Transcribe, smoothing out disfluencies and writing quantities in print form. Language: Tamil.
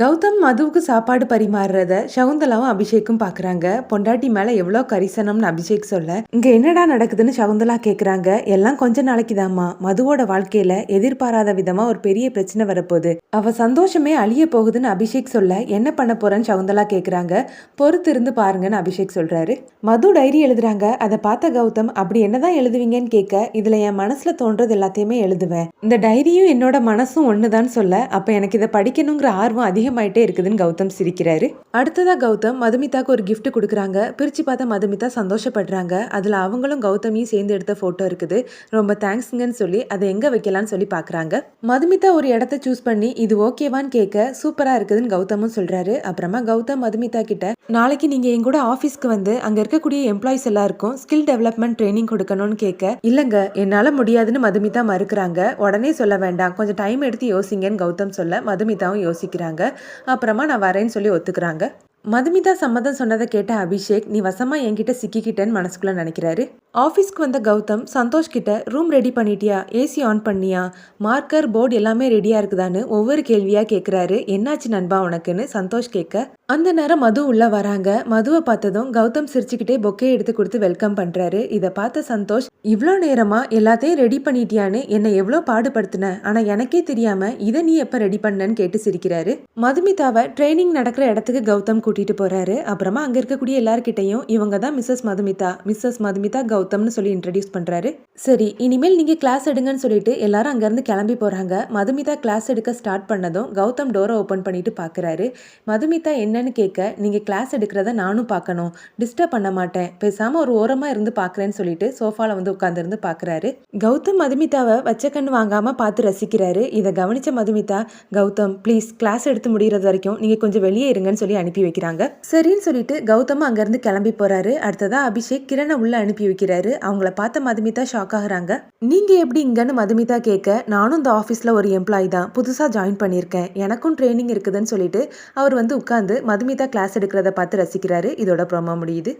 கௌதம் மதுவுக்கு சாப்பாடு பரிமாறுறத சகுந்தலாவும் அபிஷேக்கும் பாக்குறாங்க. பொண்டாட்டி மேல எவ்வளோ கரிசனம்னு அபிஷேக் சொல்ல, இங்க என்னடா நடக்குதுன்னு சகுந்தலா கேக்குறாங்க. எல்லாம் கொஞ்ச நாளைக்குதாம்மா. மதுவோட வாழ்க்கையில எதிர்பாராத விதமா ஒரு பெரிய பிரச்சனை வரப்போகுது. அவ சந்தோஷமே அழிய போகுதுன்னு அபிஷேக் சொல்ல, என்ன பண்ண போறேன்னு சகுந்தலா கேக்குறாங்க. பொறுத்து இருந்து பாருங்கன்னு அபிஷேக் சொல்றாரு. மது டைரி எழுதுறாங்க. அதை பார்த்த கௌதம், அப்படி என்னதான் எழுதுவீங்கன்னு கேட்க, இதுல என் மனசுல தோன்றது எல்லாத்தையுமே எழுதுவேன். இந்த டைரியும் என்னோட மனசும் ஒண்ணுதான் சொல்ல, அப்ப எனக்கு இதை படிக்கணுங்கிற ஆர்வம் அதிகமாயிட்டே இருக்குதுன்னு கௌதம் சிரிக்கிறாரு. அடுத்ததா கௌதம் மதுமிதாக்கு ஒரு கிஃப்ட் கொடுக்குறாங்க. பிரிச்சு பார்த்த மதுமிதா சந்தோஷப்படுறாங்க. அதுல அவங்களும் கௌதமியும் சேர்ந்து எடுத்த போட்டோ இருக்குது. ரொம்ப தேங்க்ஸ்ங்கன்னு சொல்லி அதை எங்க வைக்கலாம்னு சொல்லி பாக்குறாங்க. மதுமிதா ஒரு இடத்த சூஸ் பண்ணி இது ஓகேவான்னு கேட்க, சூப்பரா இருக்குதுன்னு கௌதமும் சொல்றாரு. அப்புறமா கௌதம் மதுமிதா கிட்ட, நாளைக்கு நீங்க என் கூட ஆபீஸ்க்கு வந்து அங்க இருக்கக்கூடிய எம்ப்ளாயிஸ் எல்லாருக்கும் ஸ்கில் டெவலப்மெண்ட் ட்ரைனிங் கொடுக்கணும்னு கேட்க, இல்லங்க என்னால முடியாதுன்னு மதுமிதா மறுக்கிறாங்க. உடனே சொல்ல வேண்டாம், கொஞ்சம் டைம் எடுத்து யோசிங்கன்னு கௌதம் சொல்ல, மதுமிதாவும் யோசிக்கிறாங்க. அப்புறமா நான் வரேன்னு சொல்லி ஒத்துக்கிறாங்க. மதுமிதா சம்மதம் சொன்னதை கேட்ட அபிஷேக், நீ வசமா என்கிட்ட சிக்கிக்கிட்டேன்னு மனசுக்குள்ள நினைக்கிறாரு. ஆஃபீஸ்க்கு வந்த கௌதம் சந்தோஷ் கிட்ட, ரூம் ரெடி பண்ணிட்டியா, ஏசி ஆன் பண்ணியா, மார்க்கர் போர்டு எல்லாமே ரெடியா இருக்குதான்னு ஒவ்வொரு கேள்வியா கேட்கிறாரு. என்னாச்சு நண்பா உனக்குன்னு சந்தோஷ் கேட்க, அந்த நேரம் மது உள்ள வராங்க. மதுவை பார்த்ததும் கௌதம் சிரிச்சுக்கிட்டே பொக்கே எடுத்து கொடுத்து வெல்கம் பண்றாரு. இதை பார்த்த சந்தோஷ், இவ்வளோ நேரமா எல்லாத்தையும் ரெடி பண்ணிட்டியான்னு என்னை எவ்வளோ பாடுபடுத்தின, ஆனா எனக்கே தெரியாம இதை நீ எப்ப ரெடி பண்ணன்னு கேட்டு சிரிக்கிறாரு. மதுமிதாவை ட்ரைனிங் நடக்கிற இடத்துக்கு கௌதம் கூட்டிட்டு போறாரு. அப்புறமா அங்க இருக்கக்கூடிய எல்லார்கிட்டையும், இவங்க தான் மிஸ்ஸஸ் மதுமிதா கௌதம்னு சொல்லி இன்ட்ரடியூஸ் பண்றாரு. சரி, இனிமேல் நீங்க கிளாஸ் எடுங்கன்னு சொல்லிட்டு எல்லாரும் அங்க இருந்து கிளம்பி போறாங்க. மதுமிதா கிளாஸ் எடுக்க ஸ்டார்ட் பண்ணதும் கௌதம் டோரை ஓபன் பண்ணிட்டு பாக்குறாரு. மதுமிதா என்னன்னு கேட்க, நீங்க கிளாஸ் எடுக்கிறத நானும் பார்க்கணும், டிஸ்டர்ப் பண்ண மாட்டேன், பேசாம ஒரு ஓரமா இருந்து பாக்குறேன்னு சொல்லிட்டு சோஃபால வந்து உட்கார்ந்து இருந்து பாக்குறாரு. கௌதம் மதுமிதாவை வச்ச கண்ணு வாங்காம பார்த்து ரசிக்கிறாரு. இதை கவனிச்ச மதுமிதா, கௌதம் ப்ளீஸ் கிளாஸ் எடுத்து முடிகிறது வரைக்கும் நீங்க கொஞ்சம் வெளியே இருங்கன்னு சொல்லி அனுப்பி வைக்கிறாங்க. சரின்னு சொல்லிட்டு கௌதம் அங்க இருந்து கிளம்பி போறாரு. அடுத்ததா அபிஷேக் கிரணை உள்ள அனுப்பி வைக்கிறாரு. அவங்கள பார்த்த மதுமிதா ஷாக் ஆகுறாங்க. நீங்க எப்படி இங்கன்னு மதுமிதா கேட்க, நானும் இந்த ஆபீஸ்ல ஒரு எம்ப்ளாயி தான், புதுசா ஜாயின் பண்ணியிருக்கேன், எனக்கும் ட்ரைனிங் இருக்குதுன்னு சொல்லிட்டு அவர் வந்து உட்கார்ந்து மதுமிதா கிளாஸ் எடுக்கிறத பார்த்து ரசிக்கிறாரு. இதோட ப்ரோமோ முடியுது.